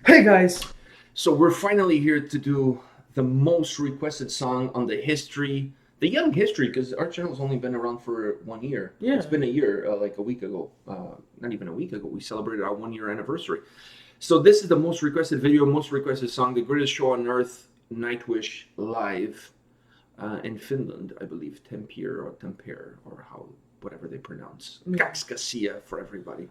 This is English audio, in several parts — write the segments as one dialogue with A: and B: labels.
A: Hey guys!
B: So we're finally here to do the most requested song on the young history, because our channel's only been around for 1 year.
A: Yeah.
B: It's been a year, like a week ago. Not even a week ago, we celebrated our 1 year anniversary. So this is the most requested video, most requested song, the greatest show on earth, Nightwish live in Finland, I believe, Tampere, or whatever they pronounce.
A: Yeah.
B: Kakskasia for everybody.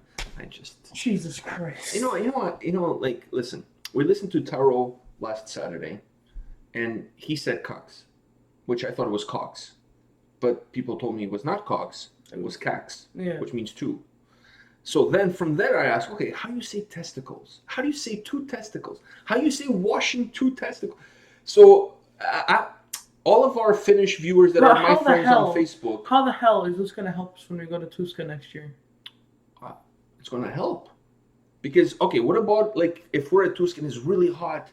A: Jesus Christ.
B: Like, listen, we listened to Taro last Saturday, and he said Cox, which I thought it was Cox, but people told me it was not Cox, it was Cax, which means two. So then from there I asked, okay, how do you say testicles? How do you say two testicles? How do you say washing two testicles? So all of our Finnish viewers that are my friends on Facebook.
A: How the hell is this going to help us when we go to Tuska next year?
B: It's going to help. Because, okay, what about, like, if we're at Tuska and it's really hot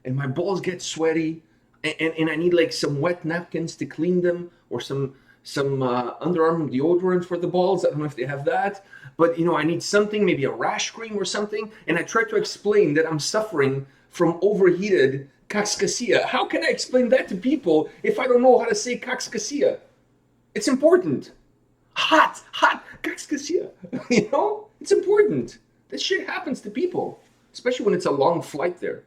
B: and my balls get sweaty and I need, like, some wet napkins to clean them, or some underarm deodorant for the balls. I don't know if they have that. But, I need something, maybe a rash cream or something. And I try to explain that I'm suffering from overheated kakskasia. How can I explain that to people if I don't know how to say kakskasia? It's important. Hot kakskasia. It's important. This shit happens to people, especially when it's a long flight there.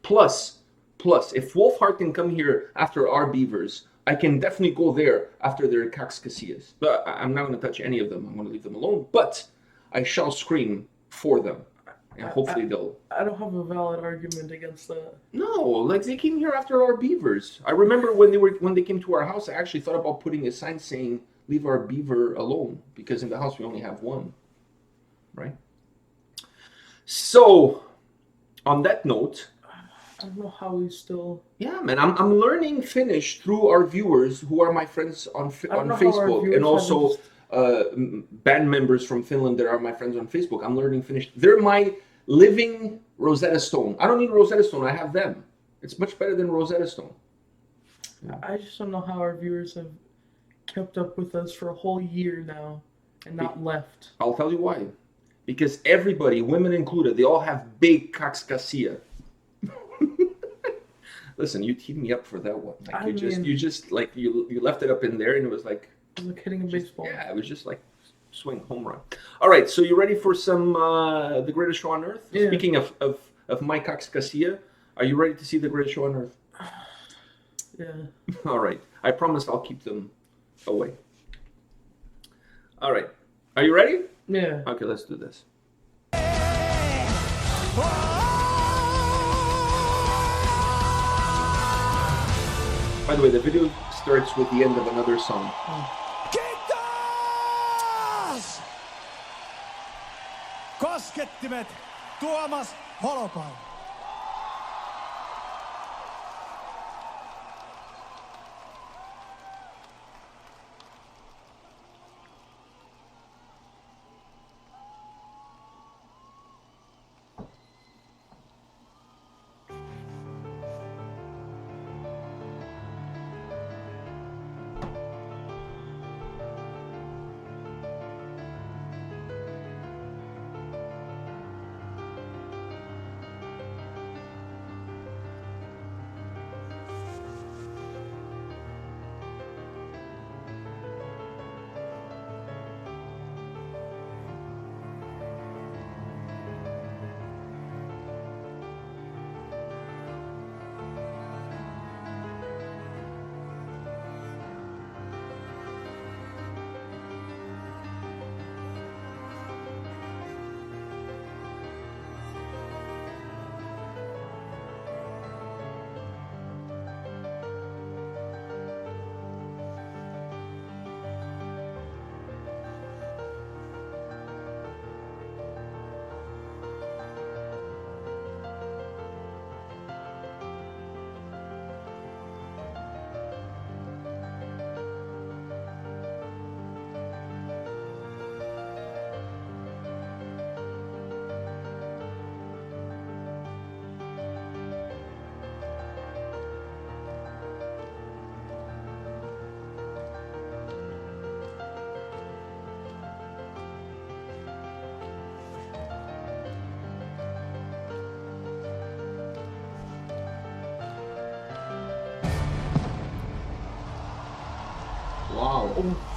B: Plus, if Wolfheart can come here after our beavers, I can definitely go there after their kakskasias. But I'm not going to touch any of them. I'm going to leave them alone. But I shall scream for them, and hopefully they'll.
A: I don't have a valid argument against that.
B: No, like, they came here after our beavers. I remember when they came to our house, I actually thought about putting a sign saying "Leave our beaver alone," because in the house we only have one, right? So, on that note,
A: I don't know how we still.
B: Yeah, man, I'm learning Finnish through our viewers who are my friends on Facebook, and also band members from Finland that are my friends on Facebook. I'm learning Finnish. They're my living Rosetta Stone. I don't need Rosetta Stone. I have them. It's much better than Rosetta Stone.
A: Yeah. I just don't know how our viewers have kept up with us for a whole year now and not left.
B: I'll tell you why. Because everybody, women included, they all have big kakskasia. Listen, you teed me up for that one. Like, you left it up in there, and it was like.
A: It was like hitting a baseball.
B: Yeah, it was just like swing, home run. All right, so you ready for some the greatest show on earth?
A: Yeah.
B: Speaking of my kakskasia, are you ready to see the greatest show on earth?
A: Yeah.
B: All right, I promise I'll keep them away. All right, are you ready?
A: Yeah.
B: Okay, let's do this. By the way, the video starts with the end of another song.
C: Kiitos! Koskettimet, Tuomas Holopainen.
B: Wow. Oh.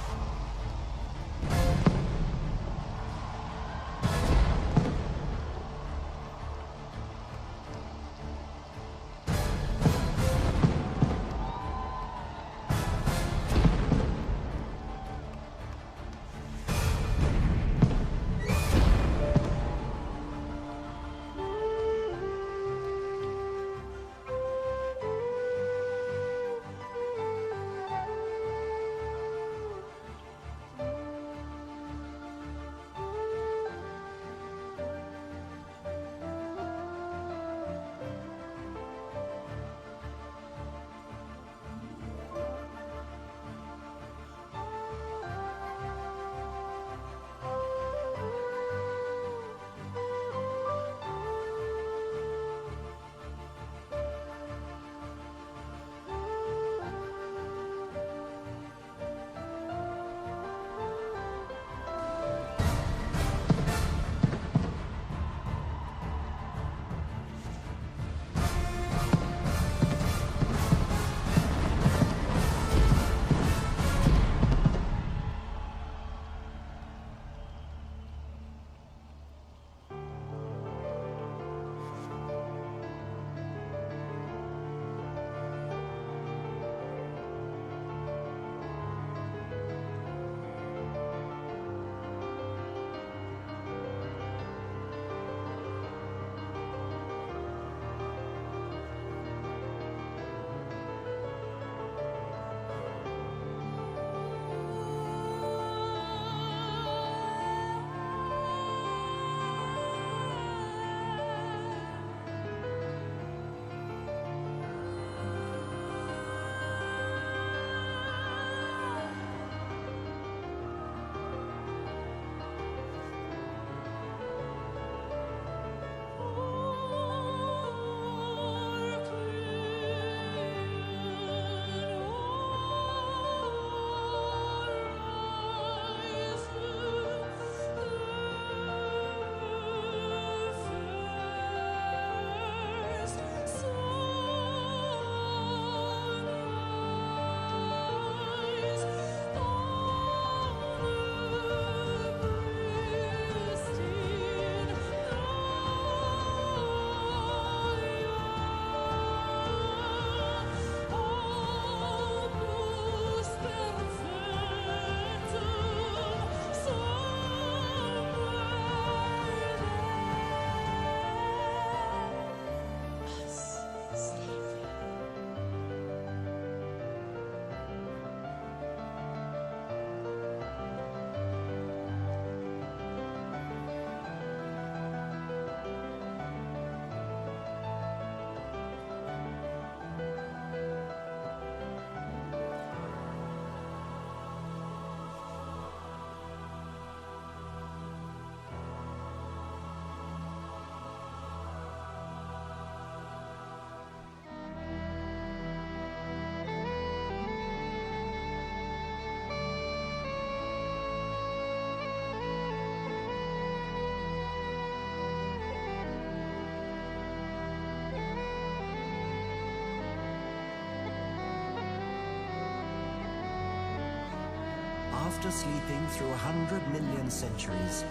D: After sleeping through 100 million centuries,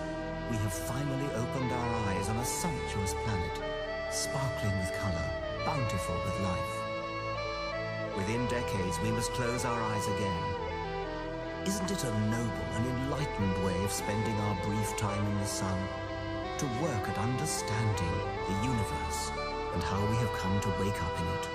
D: we have finally opened our eyes on a sumptuous planet, sparkling with color, bountiful with life. Within decades, we must close our eyes again. Isn't it a noble and enlightened way of spending our brief time in the sun? To work at understanding the universe and how we have come to wake up in it.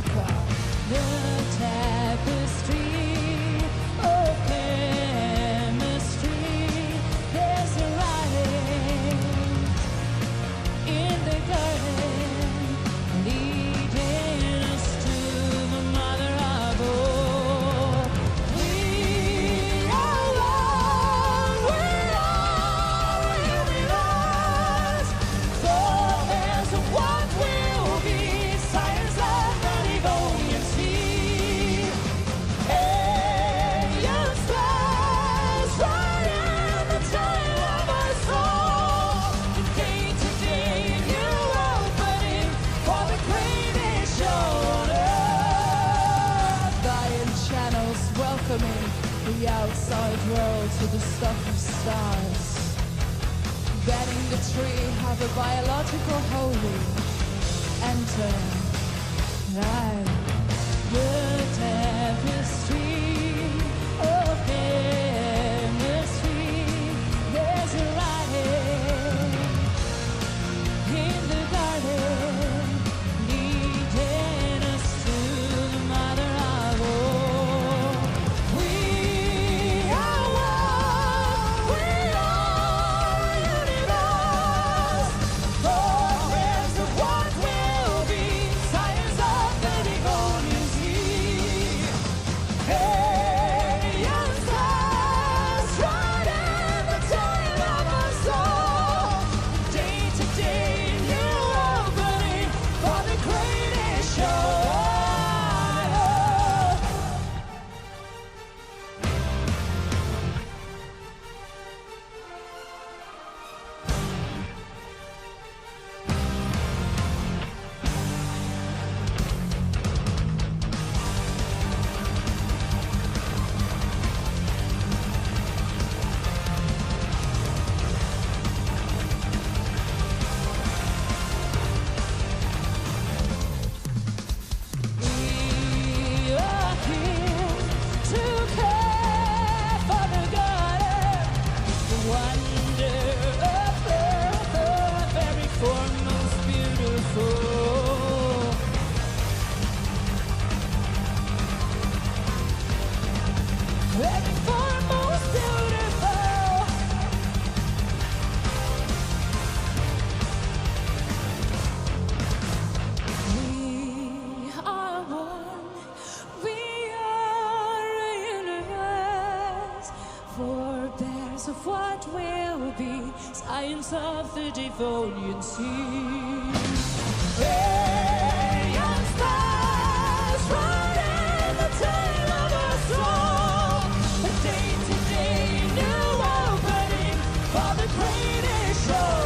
E: call the tapestry of chemistry. There's a light in the garden, leading us to the mother of all. We are one, we are universe. For there's what will be, science of the Devonian sea. Alien stars right in the tail of our soul. Day to day, new opening for the greatest show on earth. Giant channels welcoming the outside world to the stuff of stars. Banning the tree of a biological holy. Enter the tapestry of chemistry. There's a light in the garden, leading us to the mother of all. We are one, we are universe. Progress of what will be, science of the Devonian sea. Alien stars right in the tail of our soul. Day to day, new opening for the greatest show on earth. We are here to care for the garden, the wonder of earth, every form most beautiful. Every form most beautiful. We are one, we are a universe, forebears of what will be, science of the Devonian sea. Alien stars right in the tail of our soul. A day to day, new opening for the greatest show.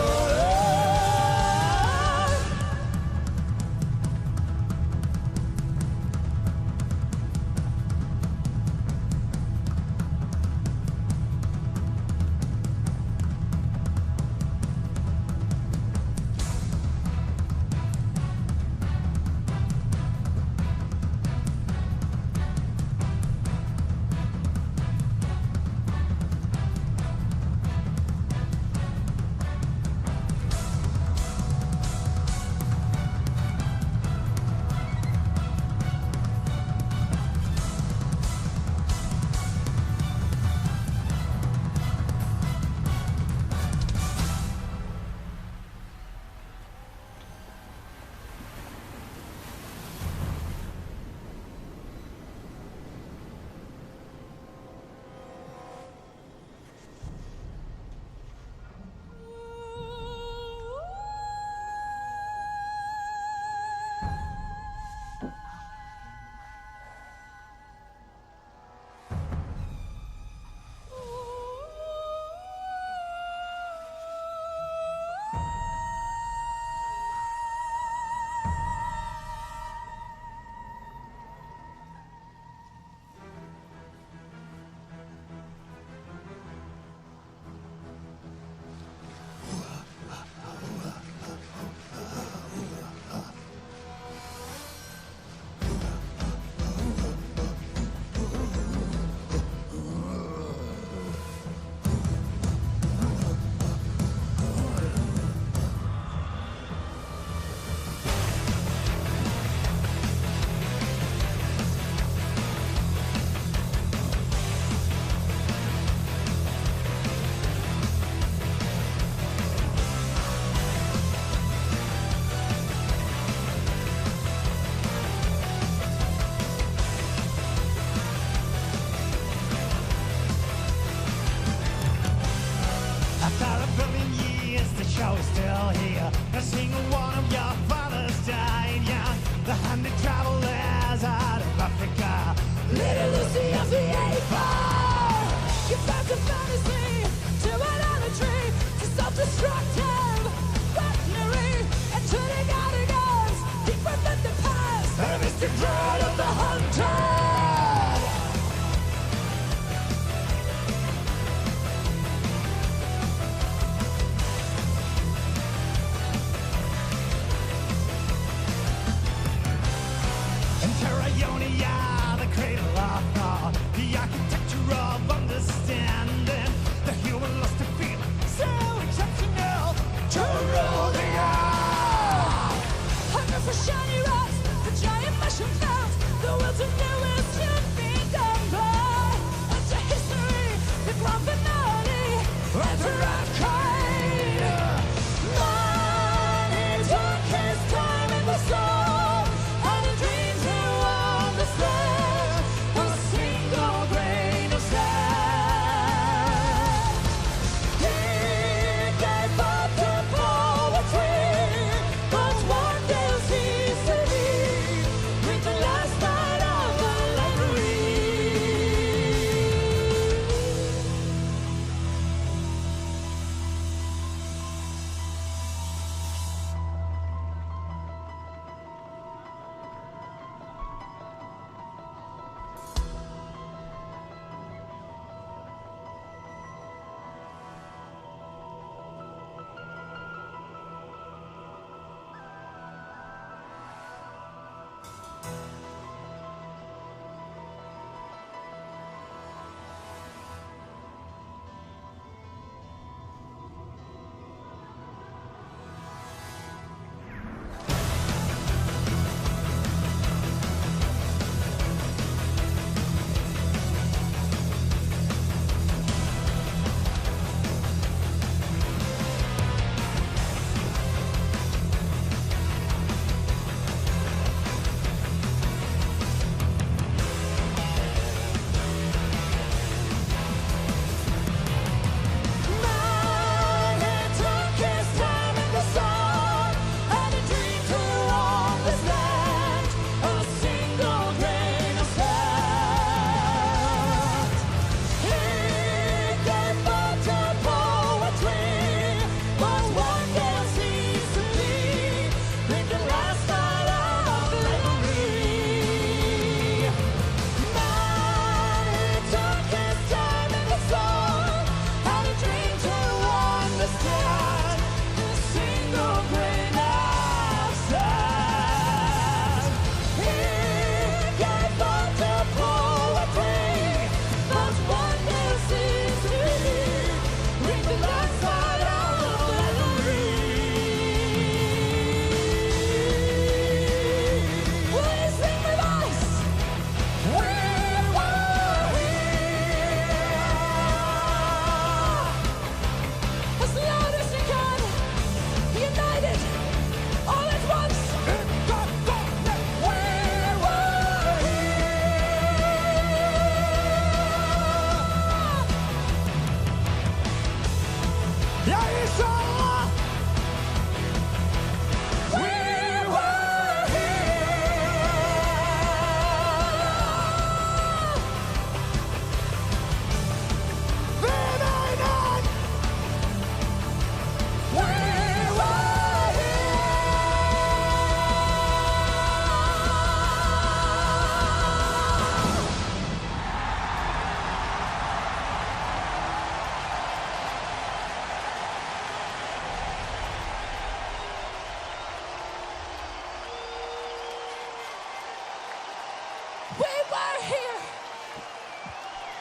C: show is still here. A single one of your fathers died young. The handed travelers out of Africa. Little Lucy of the A4. You found a fantasy to idolatry, to self-destructive weaponry, and turning out guns deeper than the past. The mystic dread of the hunter. Ionia, the cradle of thought, the architecture of understanding, the human lust to feel so exceptional, to rule the earth. Hunger for shiny rocks, for giant mushroom clouds, the will to know is to be done by. And to history, the grand finale, and to Archaean. Man, he took his time in the soul, and he dreamed to understand a single grain of sand. He gave birth to poetry, but one day ceased to be with the last night of the library.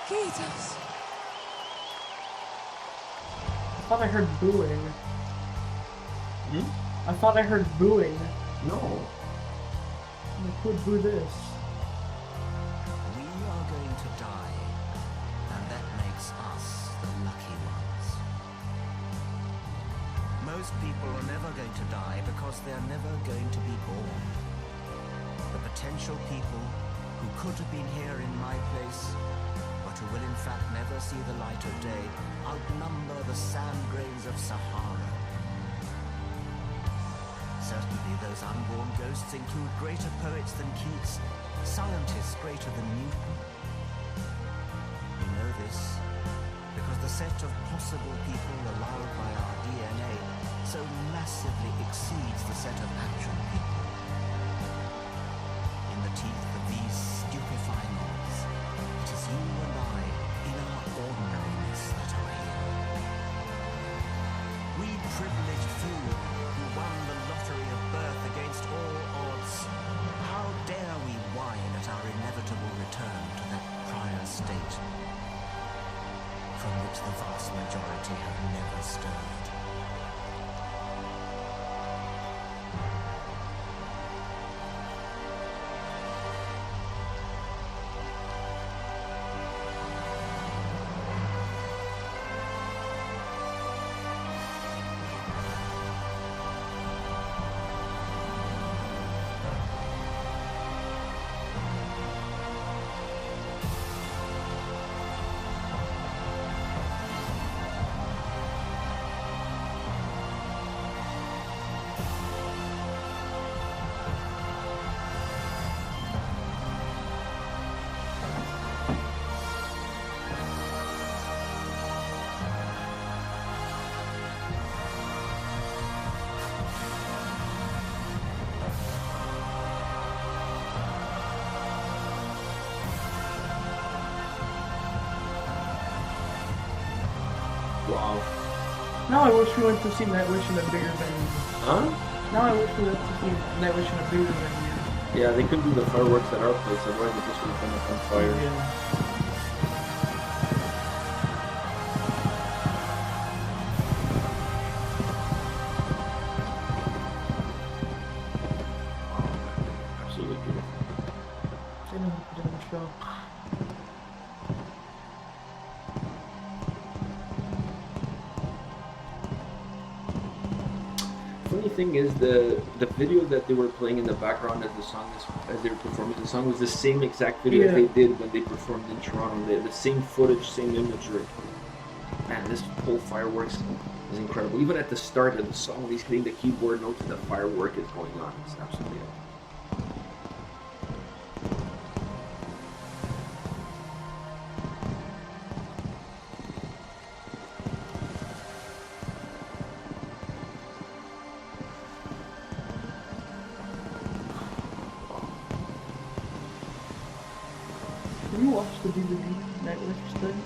C: Jesus.
A: I thought I heard booing. I thought I heard booing.
B: No.
A: Like, who'd boo this?
D: We are going to die, and that makes us the lucky ones. Most people are never going to die because they're never going to be born. The potential people who could have been here in my place, but who will in fact never see the light of day, outnumber the sand grains of Sahara. Certainly those unborn ghosts include greater poets than Keats, scientists greater than Newton. We know this because the set of possible people allowed by our DNA so massively exceeds the set of actual people. In the teeth of these stupefying odds, it is you and I, in our ordinariness, that are here. We privileged few who won the lottery of birth against all odds. How dare we whine at our inevitable return to that prior state from which the vast majority have never stirred?
B: Wow.
A: Now I wish we went to see Nightwish in a bigger venue.
B: Huh?
A: Now I wish we went to see Nightwish in a bigger venue.
B: Yeah, they couldn't do the fireworks at our place, otherwise it just would have been on fire.
A: Yeah.
B: Absolutely beautiful.
A: They know how to put on the show.
B: Funny thing is, the video that they were playing in the background as they were performing the song was the same exact video
A: Yeah.
B: they did when they performed in Toronto. The same footage, same imagery. Man, this whole fireworks is incredible. Even at the start of the song, when he's hitting the keyboard notes and the firework is going on. It's absolutely
A: Have you watched the DVD Nightwish thing?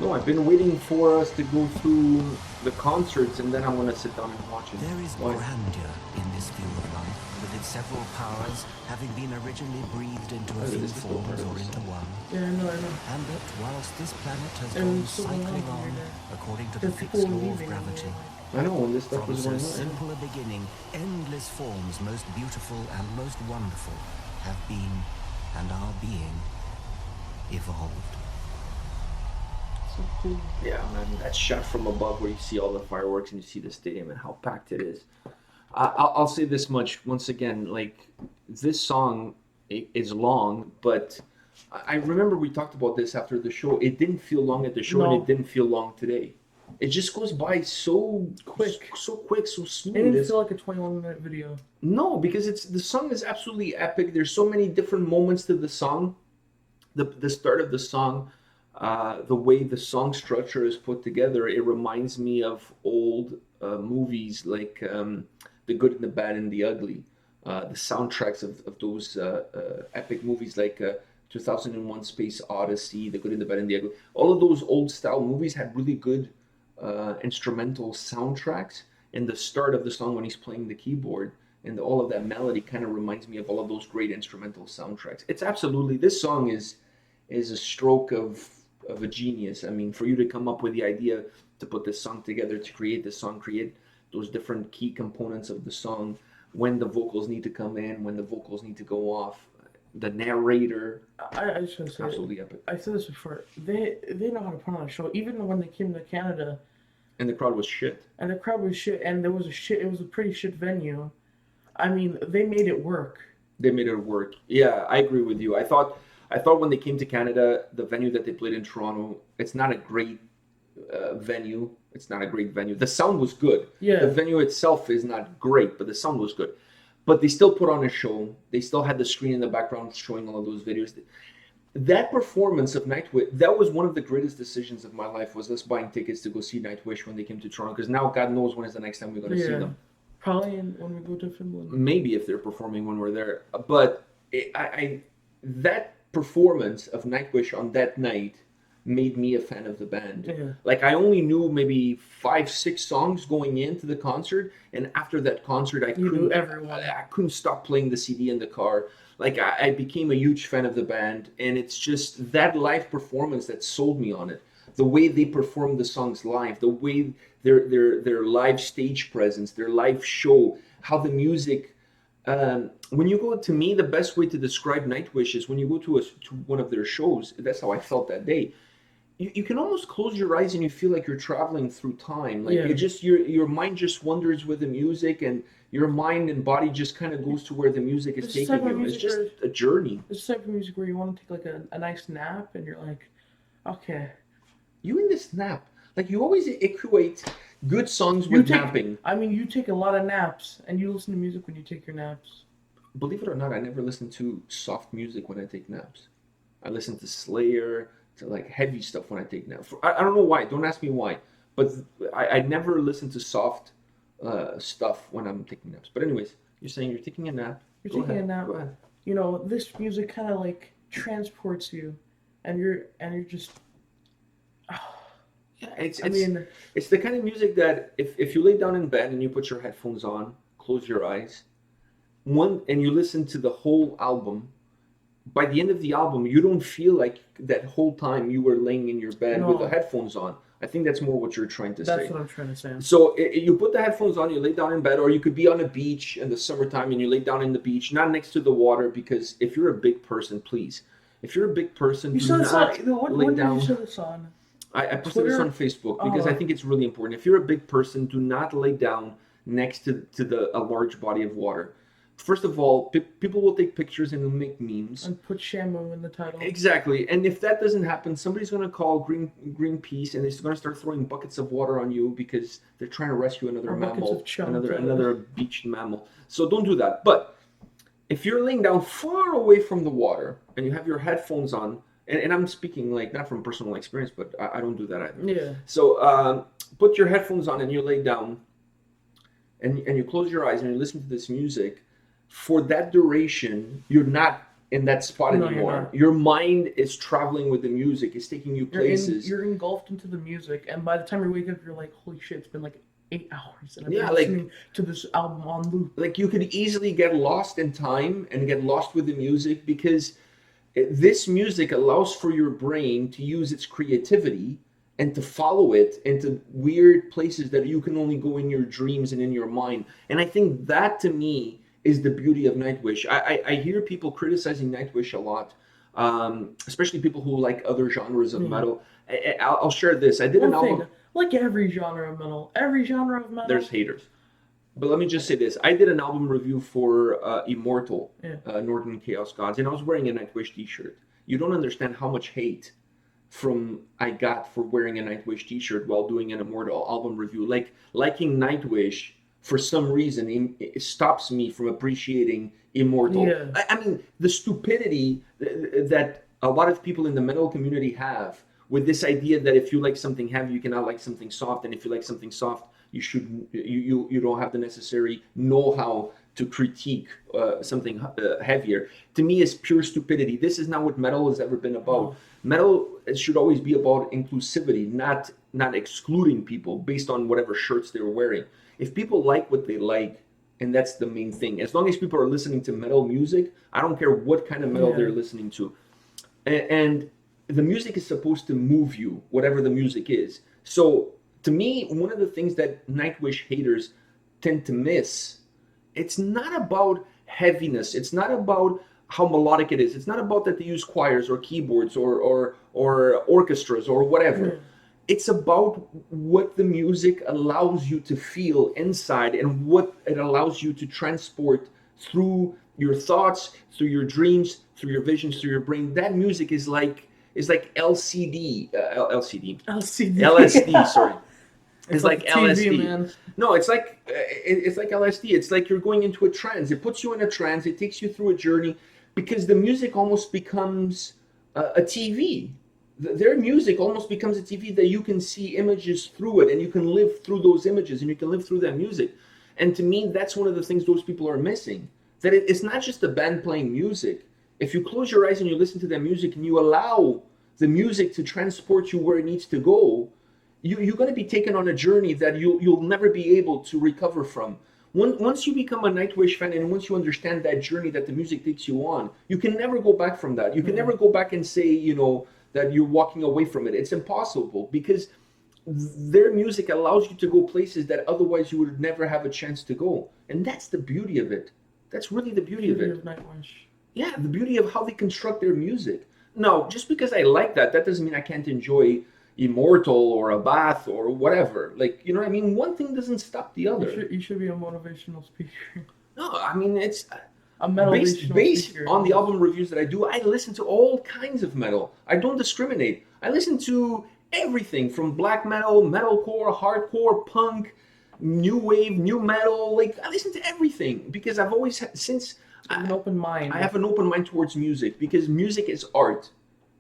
B: No, I've been waiting for us to go through the concerts, and then I want to sit down and watch it.
D: There is
B: Why?
D: grandeur in this view of life, with its several powers having been originally breathed into a
B: Oh,
D: few
B: this is still
D: forms or
B: Polaris.
D: into one.
A: Yeah, I know.
D: And that whilst this planet has
A: And
D: gone
A: so
D: cycling
A: long
D: on
A: here.
D: according to the
A: There's
D: fixed
A: people
D: law of
A: leaving.
D: gravity,
B: I know, when this stuff
D: from
B: was
D: so
B: going on.
D: simple a beginning, endless forms most beautiful and most wonderful have been and are being evolved.
A: So cool.
B: Yeah, man, that shot from above where you see all the fireworks and you see the stadium and how packed it is. I'll say this much once again, like, this song is long, but I remember we talked about this after the show. It didn't feel long at the show,
A: No.
B: and it didn't feel long today. It just goes by so
A: Quick.
B: so smooth.
A: It didn't
B: It's-
A: feel like a 21-minute video.
B: No, because the song is absolutely epic. There's so many different moments to the song. The start of the song, the way the song structure is put together, it reminds me of old movies like The Good and the Bad and the Ugly. The soundtracks of those epic movies like 2001 Space Odyssey, The Good and the Bad and the Ugly. All of those old style movies had really good instrumental soundtracks. And the start of the song when he's playing the keyboard and all of that melody kind of reminds me of all of those great instrumental soundtracks. It's absolutely, this song is a stroke of a genius. I mean, for you to come up with the idea to put this song together, to create this song, create those different key components of the song, when the vocals need to come in, when the vocals need to go off, the narrator,
A: I just want to say,
B: absolutely epic.
A: I said this before. They know how to put on a show. Even when they came to Canada,
B: And the crowd was shit.
A: and the crowd was shit, and it was a pretty shit venue. I mean, they made it work.
B: They made it work. Yeah, I agree with you. I thought when they came to Canada, the venue that they played in Toronto, it's not a great venue. It's not a great venue. The sound was good.
A: Yeah.
B: The venue itself is not great, but the sound was good. but they still put on a show. They still had the screen in the background showing all of those videos. That performance of Nightwish, that was one of the greatest decisions of my life, was us buying tickets to go see Nightwish when they came to Toronto, because now God knows when is the next time we're going to see them.
A: Probably when we go to Finland.
B: Maybe if they're performing when we're there. But that performance of Nightwish on that night made me a fan of the band.
A: Yeah.
B: Like, I only knew maybe 5-6 songs going into the concert, and after that concert, I couldn't stop playing the CD in the car. Like, I became a huge fan of the band, and it's just that live performance that sold me on it. The way they perform the songs live, the way their live stage presence, their live show, how the music. When you go, to me, the best way to describe Nightwish is when you go to one of their shows. That's how I felt that day. You can almost close your eyes and you feel like you're traveling through time. Like, it just your mind just wanders with the music, and your mind and body just kind of goes to where the music is taking you. It's just a journey.
A: It's the type of music where you want to take like a nice nap, and you're like, okay.
B: You in this nap, like, you always equate good songs with napping.
A: I mean, you take a lot of naps, and you listen to music when you take your naps.
B: Believe it or not, I never listen to soft music when I take naps. I listen to Slayer, to like heavy stuff when I take naps. I don't know why. Don't ask me why. But I never listen to soft stuff when I'm taking naps. But anyways, you're saying you're taking a nap.
A: You're taking a nap.
B: Go ahead.
A: You know, this music kind of like transports you, and you're just.
B: Yeah, it's the kind of music that if you lay down in bed and you put your headphones on, close your eyes, and you listen to the whole album, by the end of the album, you don't feel like that whole time you were laying in your bed with the headphones on. I think that's more what you're trying to say.
A: That's what I'm trying to say.
B: So you put the headphones on, you lay down in bed, or you could be on a beach in the summertime and you lay down in the beach, not next to the water, because if you're a big person, please. If you're a big person, do not lay down.
A: Did you say this on?
B: I posted this on Facebook because I think it's really important. If you're a big person, do not lay down next to a large body of water. First of all, people will take pictures and make memes.
A: And put Shamu in the title.
B: Exactly. And if that doesn't happen, somebody's going to call Greenpeace, and they're going to start throwing buckets of water on you because they're trying to rescue another mammal, another beached mammal. So don't do that. But if you're laying down far away from the water and you have your headphones on, and I'm speaking like not from personal experience, but I don't do that either.
A: Yeah.
B: So put your headphones on and you lay down, and you close your eyes and you listen to this music. For that duration, you're not in that spot anymore. Your mind is traveling with the music. It's taking you places.
A: You're engulfed into the music, and by the time you wake up, you're like, holy shit, it's been like 8 hours. And I've been listening to this album on loop.
B: Like, you could easily get lost in time and get lost with the music, because this music allows for your brain to use its creativity and to follow it into weird places that you can only go in your dreams and in your mind. And I think that, to me, is the beauty of Nightwish. I hear people criticizing Nightwish a lot, especially people who like other genres of metal. I'll share this. I did an album.
A: Like every genre of metal.
B: There's haters. But let me just say this. I did an album review for Immortal, Northern Chaos Gods, and I was wearing a Nightwish t-shirt. You don't understand how much hate I got for wearing a Nightwish t-shirt while doing an Immortal album review. Like, liking Nightwish, for some reason, it stops me from appreciating Immortal.
A: Yeah.
B: I mean, the stupidity that a lot of people in the metal community have with this idea that if you like something heavy, you cannot like something soft, and if you like something soft, you don't have the necessary know-how to critique something heavier. To me, is pure stupidity. This is not what metal has ever been about. Metal should always be about inclusivity, not excluding people based on whatever shirts they're wearing. If people like what they like, and that's the main thing. As long as people are listening to metal music, I don't care what kind of metal they're listening to. And the music is supposed to move you, whatever the music is. So, to me, one of the things that Nightwish haters tend to miss, it's not about heaviness. It's not about how melodic it is. It's not about that they use choirs or keyboards or orchestras or whatever. It's about what the music allows you to feel inside, and what it allows you to transport through your thoughts, through your dreams, through your visions, through your brain. That music is like LSD, sorry. It's like
A: TV,
B: LSD.
A: man.
B: No, it's like LSD. It's like you're going into a trance. It puts you in a trance. It takes you through a journey, because the music almost becomes a TV. Their music almost becomes a TV that you can see images through it, and you can live through those images, and you can live through that music. And to me, that's one of the things those people are missing. That it's not just a band playing music. If you close your eyes and you listen to that music and you allow the music to transport you where it needs to go, you're going to be taken on a journey that you'll never be able to recover from. Once you become a Nightwish fan, and once you understand that journey that the music takes you on, you can never go back from that. You can never go back and say, that you're walking away from it. It's impossible, because their music allows you to go places that otherwise you would never have a chance to go. And that's the beauty of it. That's really the beauty of it.
A: Nightwish.
B: Yeah, the beauty of how they construct their music. Now, just because I like that doesn't mean I can't enjoy Immortal or Abath or whatever. Like, you know what I mean? One thing doesn't stop the other.
A: You should be a motivational speaker.
B: No, I mean, it's
A: A metal
B: based
A: speaker.
B: on the album reviews that I do. I listen to all kinds of metal. I don't discriminate. I listen to everything from black metal, metalcore, hardcore, punk, new wave, new metal. Like, I listen to everything, because I've always had, since
A: An open mind.
B: I have an open mind towards music, because music is art,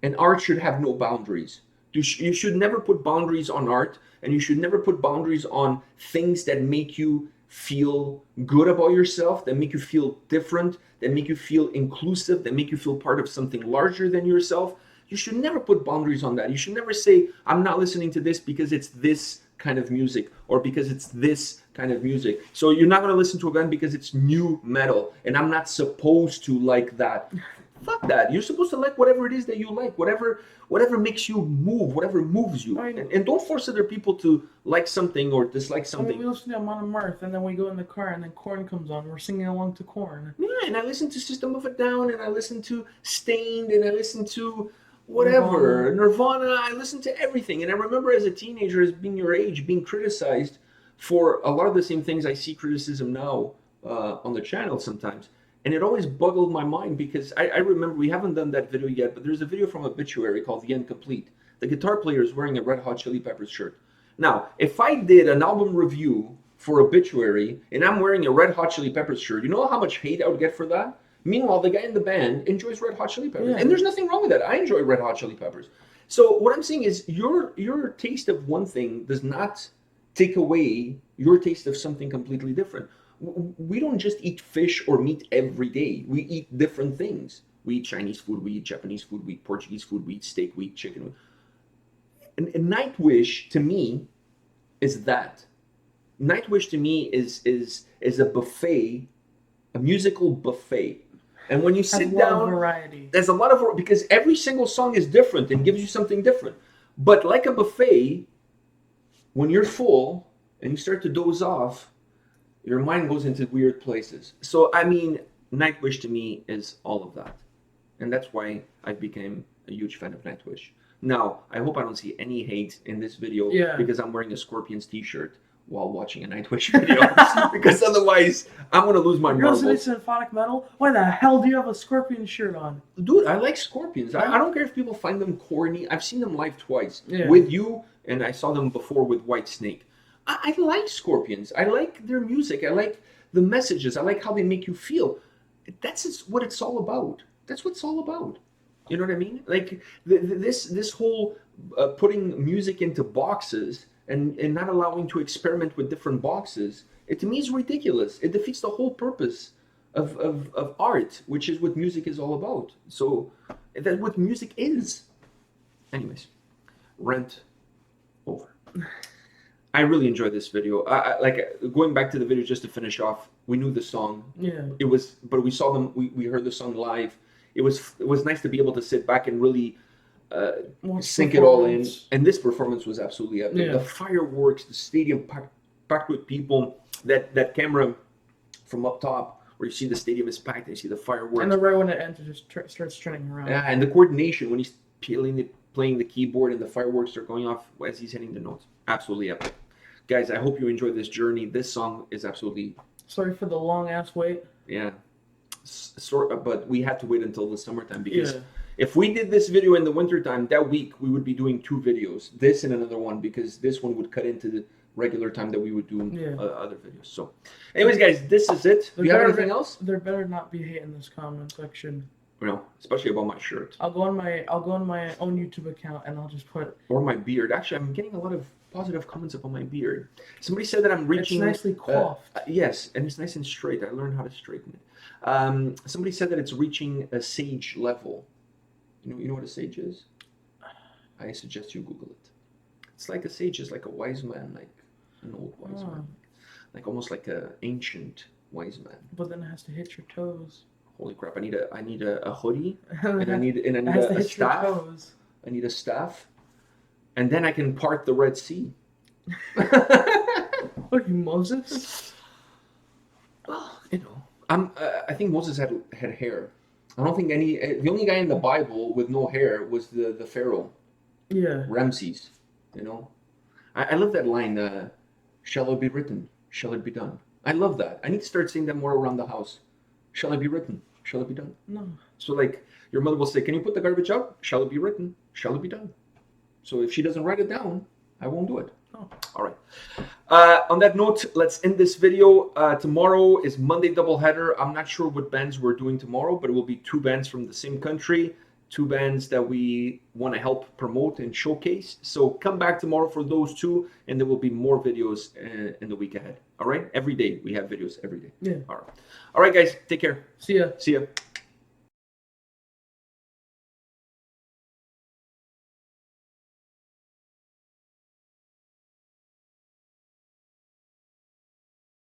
B: and art should have no boundaries. You should never put boundaries on art, and you should never put boundaries on things that make you feel good about yourself, that make you feel different, that make you feel inclusive, that make you feel part of something larger than yourself. You should never put boundaries on that. You should never say, I'm not listening to this because it's this kind of music, or because it's this kind of music. So you're not going to listen to a band because it's new metal, and I'm not supposed to like that. Fuck that. You're supposed to like whatever it is that you like, whatever makes you move, whatever moves you. And don't force other people to like something or dislike something.
A: We listen to Amon and Mirth, and then we go in the car, and then Korn comes on. We're singing along to Korn.
B: Yeah, and I listen to System of a Down, and I listen to Stained, and I listen to whatever, Nirvana. I listen to everything. And I remember as a teenager, as being your age, being criticized for a lot of the same things I see criticism now on the channel sometimes. And it always boggled my mind, because I remember, we haven't done that video yet, but there's a video from Obituary called The Incomplete. The guitar player is wearing a Red Hot Chili Peppers shirt. Now, if I did an album review for Obituary, and I'm wearing a Red Hot Chili Peppers shirt, you know how much hate I would get for that? Meanwhile, the guy in the band enjoys Red Hot Chili Peppers.
A: Yeah.
B: And there's nothing wrong with that. I enjoy Red Hot Chili Peppers. So what I'm saying is, your taste of one thing does not take away your taste of something completely different. We don't just eat fish or meat every day. We eat different things. We eat Chinese food, we eat Japanese food, we eat Portuguese food, we eat steak, we eat chicken. And Nightwish, to me, is that. Nightwish, to me, is a buffet, a musical buffet. And when you sit down,
A: variety.
B: there's a lot of, because every single song is different and gives you something different. But like a buffet, when you're full and you start to doze off, your mind goes into weird places. So, I mean, Nightwish to me is all of that. And that's why I became a huge fan of Nightwish. Now, I hope I don't see any hate in this video because I'm wearing a Scorpions t-shirt while watching a Nightwish video. Because otherwise, I'm going to lose my marbles.
A: You're listening to symphonic metal? Why the hell do you have a Scorpion shirt on?
B: Dude, I like Scorpions. I don't care if people find them corny. I've seen them live twice.
A: Yeah.
B: With you, and I saw them before with Whitesnake. I like Scorpions. I like their music. I like the messages. I like how they make you feel. That's what it's all about. That's what it's all about. You know what I mean? Like this whole putting music into boxes and not allowing to experiment with different boxes, it to me is ridiculous. It defeats the whole purpose of art, which is what music is all about. So that's what music is. Anyways, rant over. I really enjoyed this video. Like going back to the video just to finish off. We knew the song.
A: Yeah.
B: But we saw them. We heard the song live. It was nice to be able to sit back and really sink it all in. And this performance was absolutely epic.
A: Yeah.
B: The fireworks, the stadium packed with people. That camera from up top where you see the stadium is packed and you see the fireworks.
A: And right when it ends, it just starts turning around.
B: Yeah, and the coordination when he's playing the keyboard and the fireworks are going off as he's hitting the notes. Absolutely epic. Guys, I hope you enjoyed this journey. This song is absolutely...
A: Sorry for the long-ass wait.
B: Yeah. But we had to wait until the summertime because if we did this video in the wintertime, that week we would be doing 2 videos. This and another one, because this one would cut into regular time that we would do
A: Yeah.
B: other videos. So, anyways, guys, this is it. Do you have anything else?
A: There better not be hate in this comment section.
B: No, especially about my shirt
A: I'll go on my own YouTube account and I'll just put.
B: or my beard. Actually, I'm getting a lot of positive comments about my beard. Somebody said that I'm reaching.
A: It's nicely coiffed.
B: Yes, and it's nice and straight. I learned how to straighten it. Somebody said that it's reaching a sage level. You know what a sage is? I suggest you Google it. It's like a sage is like a wise man, like an old wise man, like almost like an ancient wise man.
A: But then it has to hit your toes.
B: Holy crap! I need a hoodie, and I need
A: It has to
B: a
A: hit your
B: staff.
A: toes.
B: I need a staff, and then I can part the Red Sea.
A: What are you, Moses?
B: Well, I think Moses had hair. I don't think the only guy in the Bible with no hair was the Pharaoh,
A: Yeah.
B: Ramses. I love that line. Shall it be written? Shall it be done? I love that. I need to start saying that more around the house. Shall it be written? Shall it be done?
A: No.
B: So like your mother will say, "Can you put the garbage out?" Shall it be written? Shall it be done? So if she doesn't write it down, I won't do it.
A: Oh.
B: All right. On that note, let's end this video. Tomorrow is Monday doubleheader. I'm not sure what bands we're doing tomorrow, but it will be 2 bands from the same country, 2 bands that we want to help promote and showcase. So come back tomorrow for those 2, and there will be more videos in the week ahead. All right? Every day we have videos every day.
A: Yeah.
B: All right. All right, guys. Take care.
A: See ya.
B: See ya.